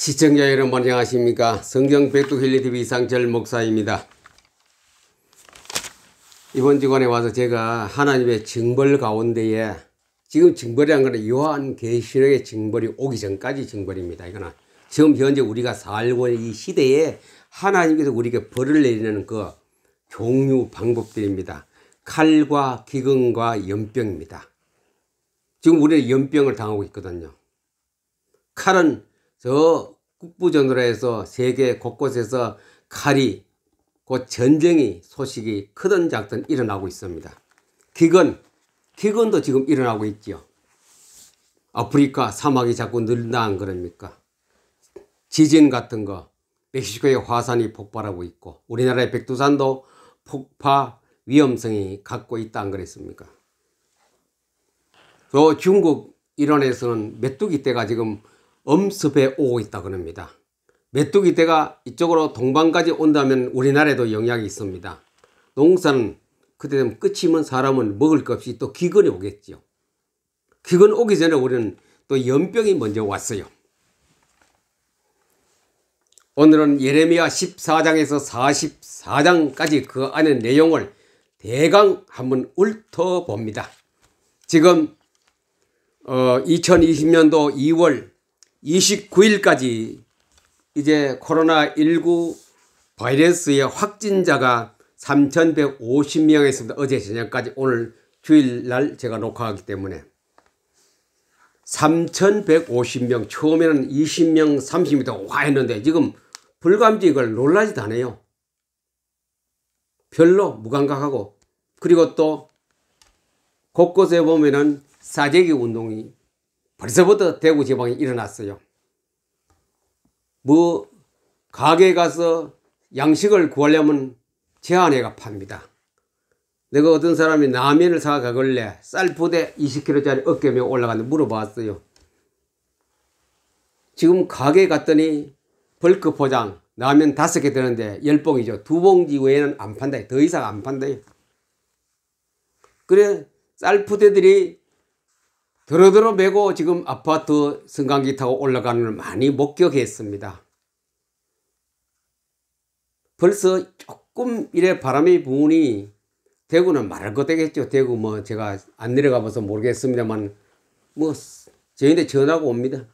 시청자 여러분 안녕하십니까. 성경 백두힐리TV 이상철 목사입니다. 이번 주간에 와서 제가 하나님의 징벌 가운데에, 지금 징벌이라는 것은 요한계시록의 징벌이 오기 전까지 징벌입니다. 이거는 지금 현재 우리가 살고 있는 이 시대에 하나님께서 우리에게 벌을 내리는 그 종류 방법들입니다. 칼과 기근과 연병입니다. 지금 우리는 연병을 당하고 있거든요. 칼은 저 국부전으로 해서 세계 곳곳에서 칼이 곧 전쟁이 소식이 크든 작든 일어나고 있습니다. 기근도 지금 일어나고 있죠. 아프리카 사막이 자꾸 늘다 안 그럽니까? 지진 같은 거, 멕시코의 화산이 폭발하고 있고 우리나라의 백두산도 폭파 위험성이 갖고 있다 안 그랬습니까? 또 중국 일원에서는 메뚜기 떼가 지금 엄습해 오고 있다 그럽니다. 메뚜기 떼가 이쪽으로 동방까지 온다면 우리나라에도 영향이 있습니다. 농사는 그때 되면 끝이면 사람은 먹을 것 없이 또 기근이 오겠죠. 기근 오기 전에 우리는 또 연병이 먼저 왔어요. 오늘은 예레미야 14장에서 44장까지 그 안의 내용을 대강 한번 훑어봅니다. 지금 2020년도 2월 29일까지 이제 코로나19 바이러스의 확진자가 3,150명이었습니다. 어제 저녁까지, 오늘 주일날 제가 녹화하기 때문에 3,150명, 처음에는 20명, 30명 와 했는데 지금 불감지 이걸 놀라지도 않아요. 별로 무감각하고, 그리고 또 곳곳에 보면은 사재기 운동이 벌써부터 대구 지방에 일어났어요. 가게에 가서 양식을 구하려면 제한해가 팝니다. 내가 어떤 사람이 라면을 사가길래 쌀 부대 20kg짜리 어깨에 올라갔는데 물어봤어요. 지금 가게에 갔더니 벌크 포장 라면 5개 되는데 10봉이죠. 2봉지 외에는 안 판다. 더 이상 안 판다요. 그래 쌀 부대들이 더러더러 메고 지금 아파트 승강기 타고 올라가는 걸 많이 목격했습니다. 벌써 조금 이래 바람이 부으니 대구는 말할 것 되겠죠. 대구 뭐 제가 안 내려가 봐서 모르겠습니다만 뭐 저희한테 전화가 옵니다.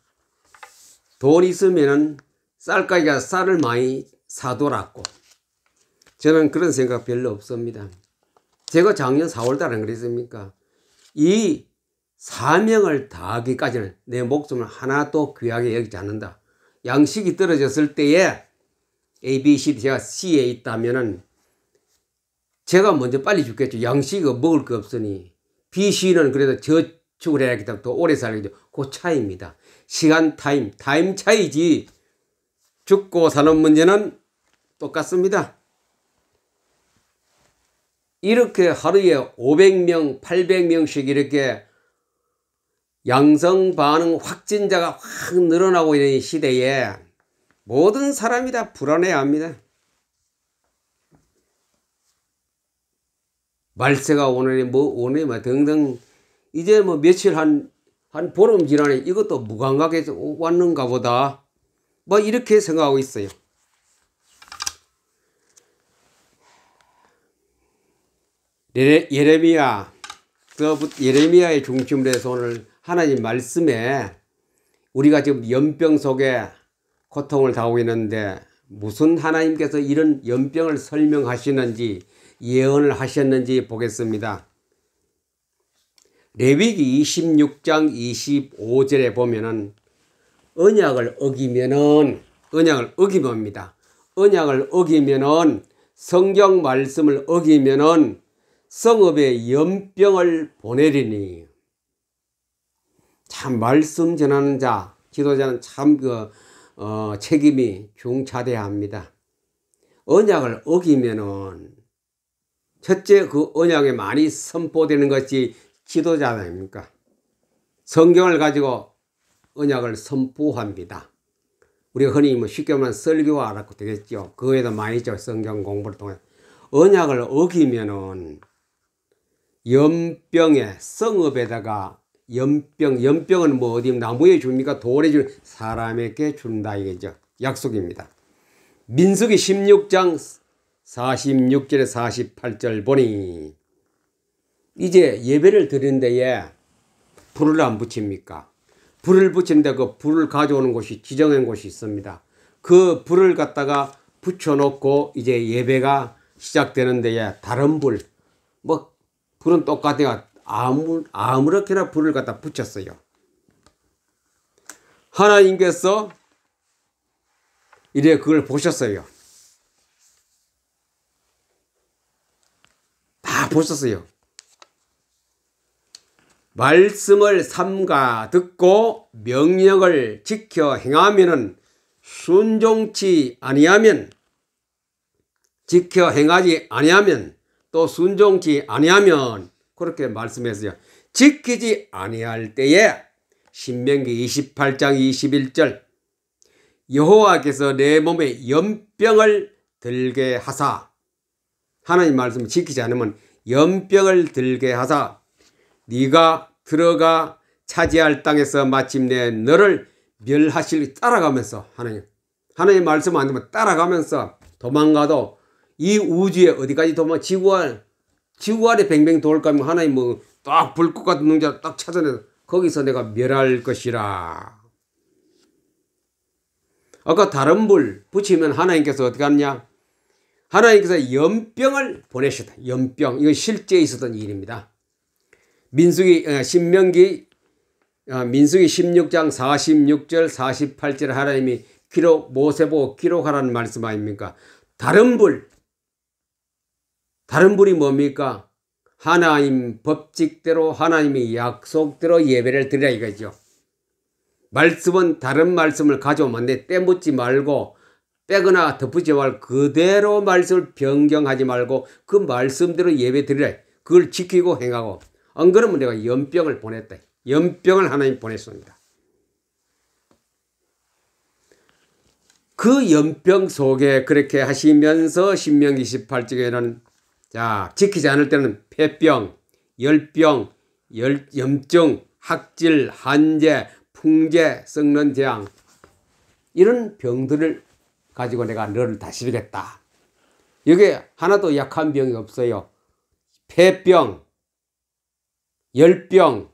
돈 있으면은 쌀가게가 쌀을 많이 사돌았고, 저는 그런 생각 별로 없습니다. 제가 작년 4월달에 그랬습니까? 이 사명을 다하기까지는 내 목숨을 하나도 귀하게 여기지 않는다. 양식이 떨어졌을 때에 A, B, C, D, 제가 C에 있다면은 제가 먼저 빨리 죽겠죠. 양식이 먹을 거 없으니. B, C는 그래도 저축을 해야 하기 때문에 더 오래 살겠죠. 그 차이입니다. 시간 타임 차이지 죽고 사는 문제는 똑같습니다. 이렇게 하루에 500명, 800명씩 이렇게 양성 반응 확진자가 확 늘어나고 있는 시대에 모든 사람이 다 불안해합니다. 말세가 오늘이 오늘이 등등, 이제 뭐 며칠 한 보름 지나니 이것도 무감각해서 왔는가 보다, 뭐 이렇게 생각하고 있어요. 예레미야의 중심으로 해서 오늘 하나님 말씀에 우리가 지금 연병 속에 고통을 당하고 있는데 무슨 하나님께서 이런 연병을 설명하시는지 예언을 하셨는지 보겠습니다. 레위기 26장 25절에 보면은 언약을 어기면입니다. 언약을 어기면은, 성경 말씀을 어기면은 성읍에 연병을 보내리니. 참 말씀 전하는 자, 지도자는 참 책임이 중차대합니다. 언약을 어기면은 첫째 그 언약에 많이 선포되는 것이 지도자 아닙니까? 성경을 가지고 언약을 선포합니다. 우리가 흔히 쉽게 말하면 설교와 알았고 되겠죠. 그 외에도 많이 있죠. 성경 공부를 통해. 언약을 어기면은 연병에 성읍에다가 연병은 뭐 어디 나무에 줍니까? 돌에 주 사람에게 준다 이거죠. 약속입니다. 민수기 16장 46절에 48절 보니 이제 예배를 드리는 데에 불을 안 붙입니까? 불을 붙이는데 그 불을 가져오는 곳이 지정한 곳이 있습니다. 그 불을 갖다가 붙여놓고 이제 예배가 시작되는 데에 다른 불, 뭐 불은 똑같아요. 아무렇게나 불을 갖다 붙였어요. 하나님께서 이래 그걸 보셨어요. 다 보셨어요. 말씀을 삼가 듣고 명령을 지켜 행하면은 순종치 아니하면 지켜 행하지 아니하면 또 순종치 아니하면 그렇게 말씀했어요. 지키지 아니할 때에 신명기 28장 21절 여호와께서 내 몸에 연병을 들게 하사 하나님 말씀을 지키지 않으면 연병을 들게 하사 네가 들어가 차지할 땅에서 마침내 너를 멸하실 따라가면서 하나님 말씀 안 되면 따라가면서 도망가도 이 우주에 어디까지 지구 안에 뱅뱅 돌 거면 하나님 뭐 딱 불꽃 같은 능자 딱 찾아내서 거기서 내가 멸할 것이라. 아까 다른 불 붙이면 하나님께서 어떻게 하느냐? 하나님께서 연병을 보내셨다. 연병. 이건 실제 있었던 일입니다. 민수기 16장 46절 48절 하나님이 모세 보고 기록하라는 말씀 아닙니까? 다른 불이 뭡니까? 하나님 법칙대로 하나님의 약속대로 예배를 드리라 이거죠. 말씀은 다른 말씀을 가져오면 돼. 떼묻지 말고 빼거나 덧붙이지 말고 그대로 말씀을 변경하지 말고 그 말씀대로 예배 드리라. 그걸 지키고 행하고 안 그러면 내가 연병을 보냈다. 연병을 하나님 보냈습니다. 그 연병 속에 그렇게 하시면서 신명기 18장에는 자 지키지 않을 때는 폐병, 열병, 염증, 학질, 한재, 풍재, 썩는 재앙 이런 병들을 가지고 내가 너를 다스리겠다. 여기에 하나도 약한 병이 없어요. 폐병, 열병,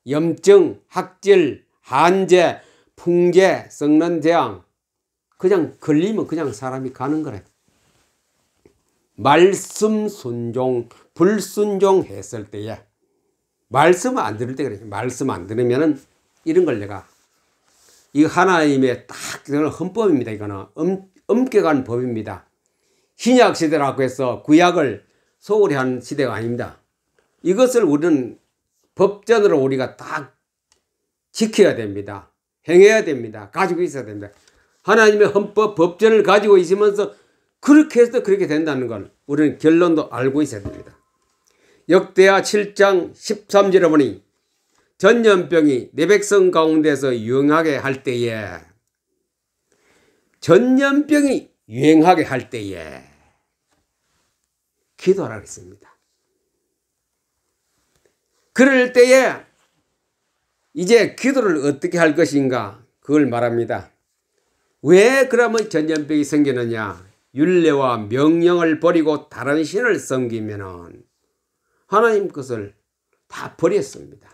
염증, 학질, 한재, 풍재, 썩는 재앙 그냥 걸리면 그냥 사람이 가는 거래. 말씀 순종, 불순종했을 때에 말씀 안 들을 때 그래. 말씀 안 들으면은 이런 걸 내가 이 하나님의 딱 이거는 헌법입니다. 이거는 엄격한 법입니다. 신약 시대라고 해서 구약을 소홀히 하는 시대가 아닙니다. 이것을 우리는 법전으로 우리가 딱 지켜야 됩니다. 행해야 됩니다. 가지고 있어야 됩니다. 하나님의 헌법 법전을 가지고 있으면서 그렇게 해서 그렇게 된다는 걸 우리는 결론도 알고 있어야 됩니다. 역대하 7장 13절에 보니 전염병이 내 백성 가운데서 유행하게 할 때에 전염병이 유행하게 할 때에 기도하라 그랬습니다. 그럴 때에 이제 기도를 어떻게 할 것인가 그걸 말합니다. 왜 그러면 전염병이 생기느냐? 율례와 명령을 버리고 다른 신을 섬기면은 하나님 것을 다 버렸습니다.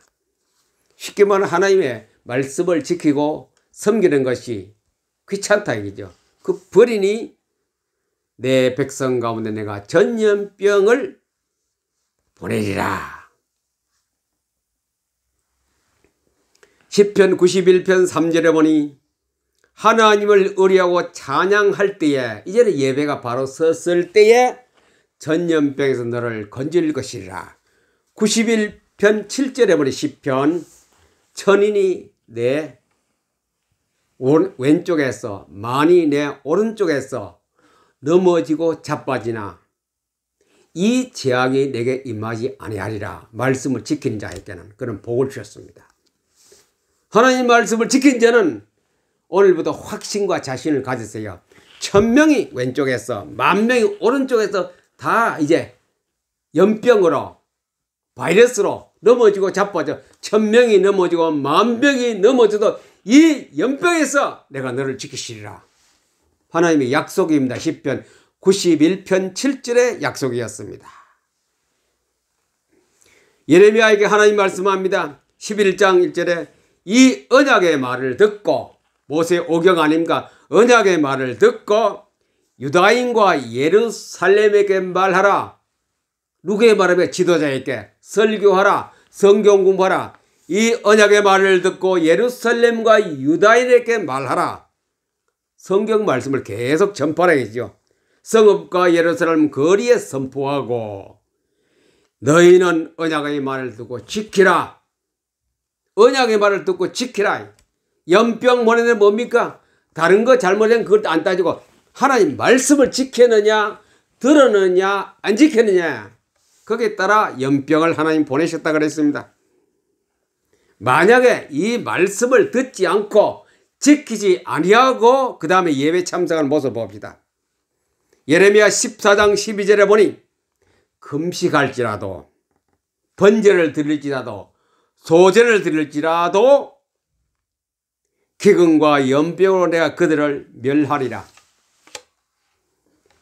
쉽게 말하면 하나님의 말씀을 지키고 섬기는 것이 귀찮다 이거죠. 그 버리니 내 백성 가운데 내가 전염병을 보내리라. 시편 91편 3절에 보니 하나님을 의뢰하고 찬양할 때에 이제는 예배가 바로 섰을 때에 전염병에서 너를 건질 것이라. 91편 7절에 보니 시편 천인이 내 왼쪽에서 만이 내 오른쪽에서 넘어지고 자빠지나 이 재앙이 내게 임하지 아니하리라. 말씀을 지킨 자에게는 그런 복을 주셨습니다. 하나님 말씀을 지킨 자는 오늘부터 확신과 자신을 가지세요. 1000명이 왼쪽에서 10,000명이 오른쪽에서 다 이제 연병으로 바이러스로 넘어지고 자빠져 1000명이 넘어지고 10,000명이 넘어져도 이 연병에서 내가 너를 지키시리라. 하나님의 약속입니다. 시편 91편 7절의 약속이었습니다. 예레미야에게 하나님 말씀합니다. 11장 1절에 이 언약의 말을 듣고, 모세 오경 아닙니까? 언약의 말을 듣고 유다인과 예루살렘에게 말하라. 누구의 말하며? 지도자에게 설교하라. 성경 공부하라. 이 언약의 말을 듣고 예루살렘과 유다인에게 말하라. 성경 말씀을 계속 전파하겠죠. 성읍과 예루살렘 거리에 선포하고 너희는 언약의 말을 듣고 지키라. 언약의 말을 듣고 지키라. 연병 보내는 뭡니까? 다른 거 잘못된 그것 안 따지고 하나님 말씀을 지켰느냐, 들었느냐, 안 지켰느냐, 거기에 따라 연병을 하나님 보내셨다 그랬습니다. 만약에 이 말씀을 듣지 않고 지키지 아니하고 그 다음에 예배 참석하는 모습 봅시다. 예레미야 14장 12절에 보니 금식할지라도 번제를 드릴지라도 소제를 드릴지라도 기근과 연병으로 내가 그들을 멸하리라.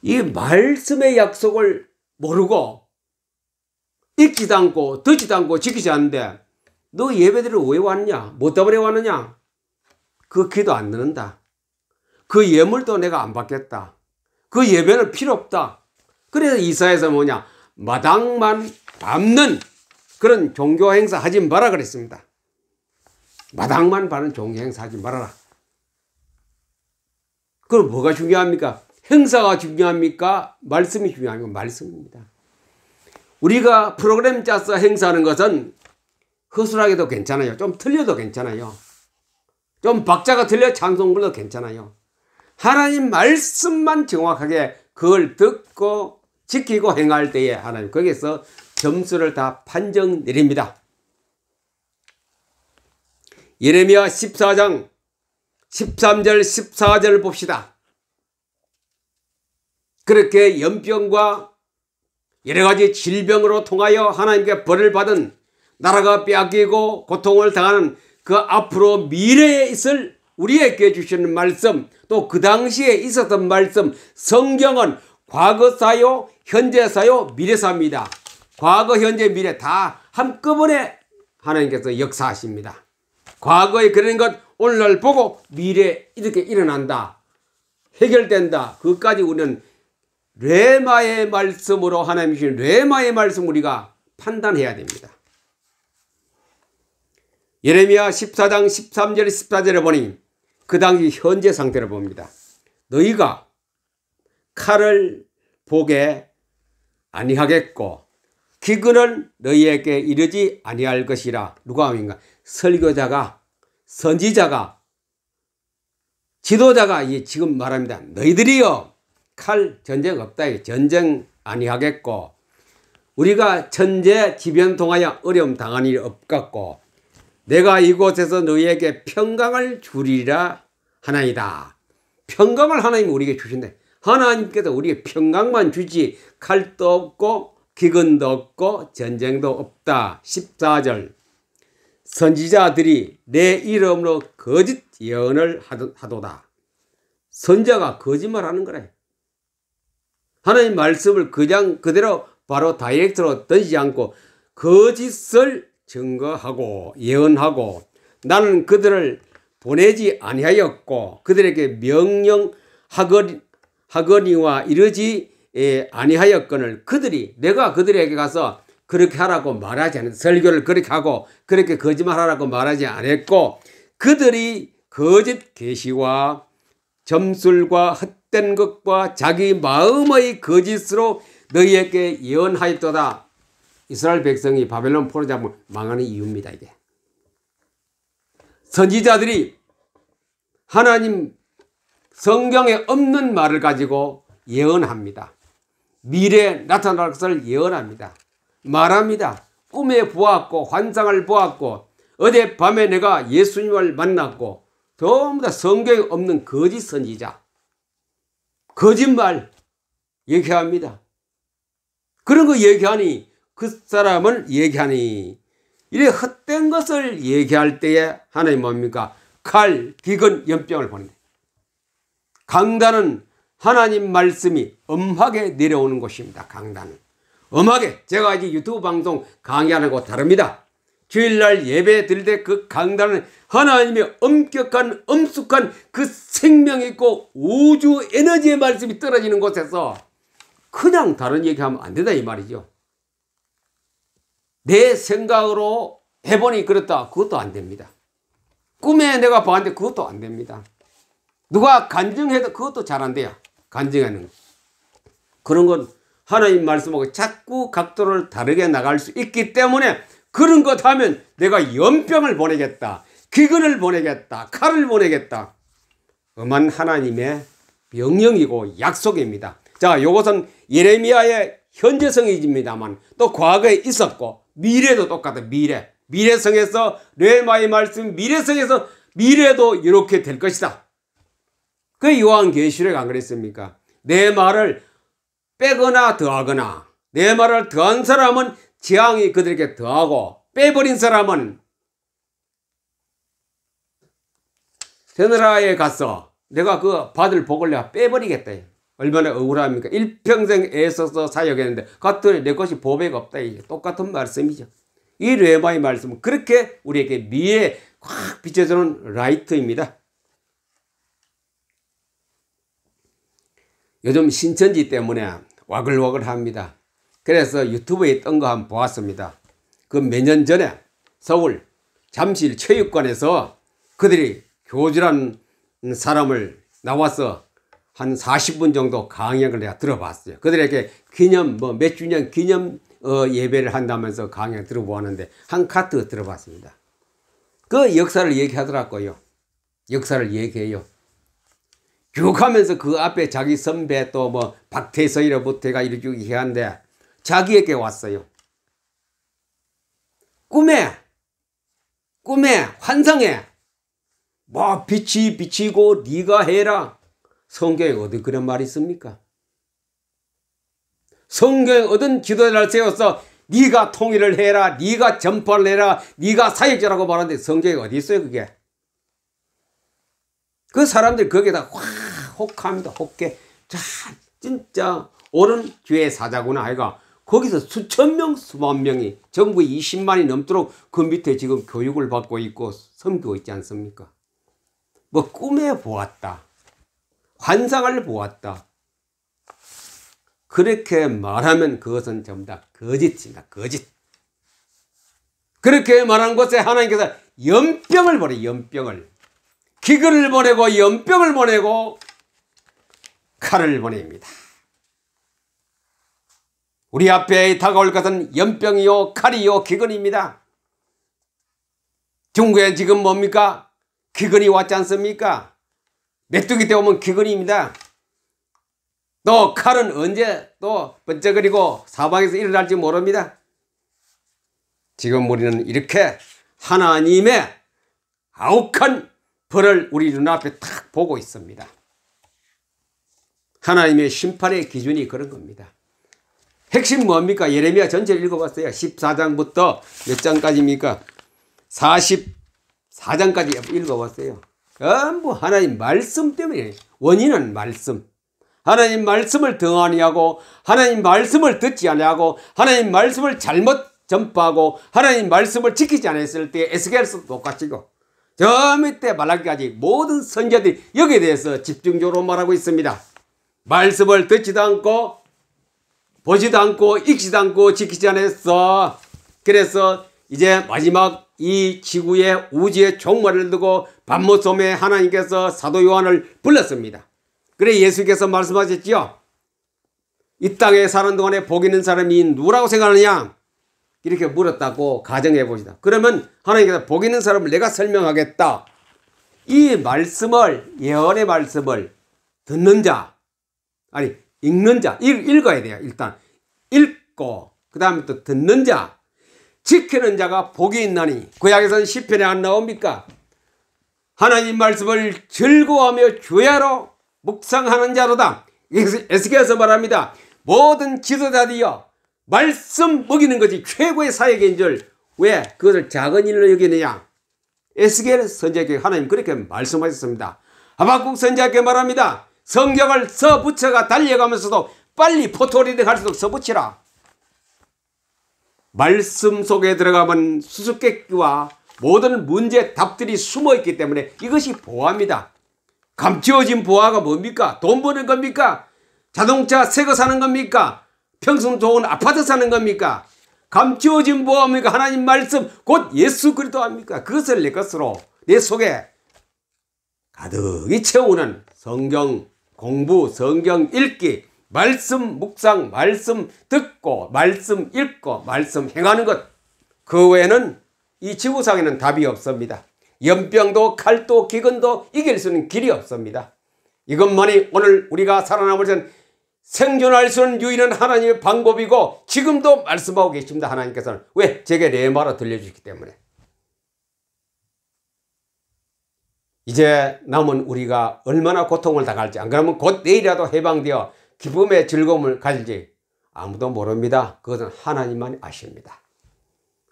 이 말씀의 약속을 모르고 읽지도 않고 듣지도 않고 지키지 않는데 너 예배드리러 왜 왔냐? 뭐 때문에 왔느냐? 그 기도 안 듣는다. 그 예물도 내가 안 받겠다. 그 예배는 필요 없다. 그래서 이사야에서 뭐냐? 마당만 밟는 그런 종교 행사 하지 마라 그랬습니다. 마당만 밟는 종교 행사 하지 말아라. 그럼 뭐가 중요합니까? 행사가 중요합니까? 말씀이 중요합니까? 말씀입니다. 우리가 프로그램 짜서 행사하는 것은 허술하게도 괜찮아요. 좀 틀려도 괜찮아요. 좀 박자가 틀려 찬송 불러도 괜찮아요. 하나님 말씀만 정확하게 그걸 듣고 지키고 행할 때에 하나님 거기에서 점수를 다 판정 내립니다. 예레미야 14장 13절 14절 봅시다. 그렇게 연병과 여러 가지 질병으로 통하여 하나님께 벌을 받은 나라가 빼앗기고 고통을 당하는 그 앞으로 미래에 있을 우리에게 주시는 말씀, 또 그 당시에 있었던 말씀, 성경은 과거사요, 현재사요, 미래사입니다. 과거, 현재, 미래 다 한꺼번에 하나님께서 역사하십니다. 과거에 그런 것 오늘날 보고 미래 이렇게 일어난다, 해결된다. 그것까지 우리는 레마의 말씀으로 하나님 주신 레마의 말씀 우리가 판단해야 됩니다. 예레미야 14장 13절 14절에 보니 그 당시 현재 상태를 봅니다. 너희가 칼을 보게 아니하겠고 기근은 너희에게 이르지 아니할 것이라. 누가 하는가? 설교자가, 선지자가, 지도자가 지금 말합니다. 너희들이요 칼 전쟁 없다. 전쟁 아니하겠고 우리가 천재 지변 통하여 어려움 당한 일이 없겠고 내가 이곳에서 너희에게 평강을 주리라 하나이다. 평강을 하나님이 우리에게 주신다. 하나님께서 우리에게 평강만 주지 칼도 없고 기근도 없고 전쟁도 없다. 14절 선지자들이 내 이름으로 거짓 예언을 하도다. 선지자가 거짓말하는 거래. 하나님 말씀을 그냥 그대로 바로 다이렉트로 던지지 않고 거짓을 증거하고 예언하고 나는 그들을 보내지 아니하였고 그들에게 명령하거니와 이르지 아니하였거늘 그들이 내가 그들에게 가서 그렇게 하라고 말하지 않았다. 설교를 그렇게 하고 그렇게 거짓말하라고 말하지 않았고 그들이 거짓 계시와 점술과 헛된 것과 자기 마음의 거짓으로 너희에게 예언하였도다. 이스라엘 백성이 바벨론 포로 잡으면 망하는 이유입니다. 이게 선지자들이 하나님 성경에 없는 말을 가지고 예언합니다. 미래에 나타날 것을 예언합니다. 말합니다. 꿈에 보았고 환상을 보았고 어젯밤에 내가 예수님을 만났고 전부 다 성경에 없는 거짓 선지자, 거짓말 얘기합니다. 그런 거 얘기하니 그 사람을 얘기하니 이래 헛된 것을 얘기할 때에 하나님 뭡니까? 칼, 기근, 연병을 보낸다. 강단은 하나님 말씀이 엄하게 내려오는 곳입니다. 강단은 엄하게. 제가 이제 유튜브 방송 강의하는 거 다릅니다. 주일날 예배 드릴 때 그 강단은 하나님의 엄격한 엄숙한 그 생명 있고 우주 에너지의 말씀이 떨어지는 곳에서 그냥 다른 얘기하면 안 된다 이 말이죠. 내 생각으로 해보니 그렇다. 그것도 안 됩니다. 꿈에 내가 봤는데 그것도 안 됩니다. 누가 간증해도 그것도 잘 안 돼요. 간증하는 그런 건 하나님 말씀하고 자꾸 각도를 다르게 나갈 수 있기 때문에 그런 것 하면 내가 연병을 보내겠다. 기근을 보내겠다. 칼을 보내겠다. 엄한 하나님의 명령이고 약속입니다. 자, 이것은 예레미야의 현재성입니다만 또 과거에 있었고 미래도 똑같아. 미래성에서 레마의 말씀 미래성에서 미래도 이렇게 될 것이다. 그 요한계시록 안 그랬습니까? 내 말을 빼거나 더하거나 내 말을 더한 사람은 재앙이 그들에게 더하고 빼버린 사람은 새나라에 가서 내가 그 받을 복을 내가 빼버리겠다. 얼마나 억울합니까? 일평생 애써서 사역했는데 갔더니 내 것이 보배가 없다. 똑같은 말씀이죠. 이 레마의 말씀은 그렇게 우리에게 미래에 확 비춰주는 라이트입니다. 요즘 신천지 때문에 와글와글합니다. 그래서 유튜브에 뜬 거 한번 보았습니다. 그 몇 년 전에 서울 잠실 체육관에서 그들이 교주라는 사람을 나와서 한 40분 정도 강연을 내가 들어봤어요. 그들에게 기념 몇 주년 기념 예배를 한다면서 강연을 들어보았는데 한 카트 들어봤습니다. 그 역사를 얘기하더라고요. 역사를 얘기해요. 쭉 하면서 그 앞에 자기 선배 또 뭐 박태서이로부터가 이렇게 얘기하는데 자기에게 왔어요. 꿈에 환상에 뭐 빛이 비치고 네가 해라. 성경에 어디 그런 말이 있습니까? 성경에 어떤 기도자를 세워서 네가 통일을 해라. 네가 전파를 해라. 네가 사역자라고 말하는데 성경에 어디 있어요 그게? 그 사람들이 거기에다 확 혹합니다. 혹해. 자, 진짜 옳은 죄의 사자구나 아이가. 거기서 수천 명, 수만 명이 전부 20만이 넘도록 그 밑에 지금 교육을 받고 있고 섬기고 있지 않습니까? 뭐 꿈에 보았다. 환상을 보았다. 그렇게 말하면 그것은 전부 다 거짓입니다. 거짓. 그렇게 말한 곳에 하나님께서 연병을 보내. 연병을. 기근을 보내고 연병을 보내고 칼을 보냅니다. 우리 앞에 다가올 것은 연병이요 칼이요 기근입니다. 중국에 지금 뭡니까? 기근이 왔지 않습니까? 메뚜기 때 오면 기근입니다. 또 칼은 언제 또 번쩍거리고 사방에서 일어날지 모릅니다. 지금 우리는 이렇게 하나님의 아욱한 벌을 우리 눈앞에 딱 보고 있습니다. 하나님의 심판의 기준이 그런 겁니다. 핵심 뭡니까? 예레미야 전체를 읽어봤어요. 14장부터 몇 장까지입니까? 44장까지 읽어봤어요. 전부 하나님 말씀 때문에 원인은 말씀. 하나님 말씀을 등하니하고 하나님 말씀을 듣지 아니하고 하나님 말씀을 잘못 전파하고 하나님 말씀을 지키지 않았을 때 에스겔서도 똑같이고 저 밑에 말라기까지 모든 선지자들이 여기에 대해서 집중적으로 말하고 있습니다. 말씀을 듣지도 않고 보지도 않고 읽지도 않고 지키지 않았어. 그래서 이제 마지막 이 지구의 우주의 종말을 두고 밤모섬에 하나님께서 사도 요한을 불렀습니다. 그래 예수께서 말씀하셨지요. 이 땅에 사는 동안에 복 있는 사람이 누구라고 생각하느냐? 이렇게 물었다고 가정해 보시다. 그러면 하나님께서 복 있는 사람을 내가 설명하겠다. 이 말씀을 예언의 말씀을 듣는 자 아니 읽는 자 읽어야 돼요. 일단 읽고 그 다음에 또 듣는 자 지키는 자가 복이 있나니 구약에서는 시편에 안 나옵니까? 하나님 말씀을 즐거워하며 주야로 묵상하는 자로다. 에스겔에서 말합니다. 모든 지도자들이여 말씀 먹이는 것이 최고의 사역인 줄 왜 그것을 작은 일로 여기느냐. 에스겔 선지자께 하나님 그렇게 말씀하셨습니다. 하박국 선지자께 말합니다. 성경을 써붙여가 달려가면서도 빨리 포토리드 갈 수 있도록 써붙이라. 말씀 속에 들어가면 수수께끼와 모든 문제 답들이 숨어있기 때문에 이것이 보화입니다. 감추어진 보화가 뭡니까? 돈 버는 겁니까? 자동차 새 거 사는 겁니까? 평생 좋은 아파트 사는 겁니까? 감추어진 보화입니까? 하나님 말씀 곧 예수 그리스도 아닙니까? 그것을 내 것으로 내 속에 가득히 채우는 성경 공부, 성경 읽기, 말씀 묵상, 말씀 듣고, 말씀 읽고, 말씀 행하는 것. 그 외에는 이 지구상에는 답이 없습니다. 연병도 칼도 기근도 이길 수 있는 길이 없습니다. 이것만이 오늘 우리가 살아남을 전 생존할 수 있는 유일한 하나님의 방법이고 지금도 말씀하고 계십니다. 하나님께서는. 왜? 제게 내 말을 들려주기 때문에. 이제 남은 우리가 얼마나 고통을 당할지, 안 그러면 곧 내일이라도 해방되어 기쁨의 즐거움을 가질지 아무도 모릅니다. 그것은 하나님만 아십니다.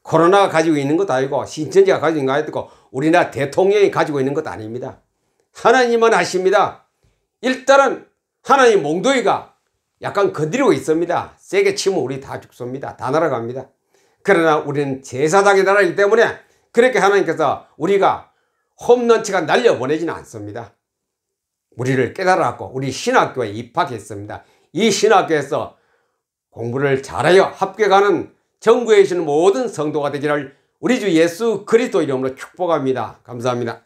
코로나가 가지고 있는 것도 아니고 신천지가 가지고 있는 것도 아니고 우리나라 대통령이 가지고 있는 것도 아닙니다. 하나님만 아십니다. 일단은 하나님 몽둥이가 약간 건드리고 있습니다. 세게 치면 우리 다 죽습니다. 다 날아갑니다. 그러나 우리는 제사장의 나라이기 때문에 그렇게 하나님께서 우리가 홈런치가 날려보내지는 않습니다. 우리를 깨달았고 우리 신학교에 입학했습니다. 이 신학교에서 공부를 잘하여 합격하는 전국에 계시는 모든 성도가 되기를 우리 주 예수 그리스도 이름으로 축복합니다. 감사합니다.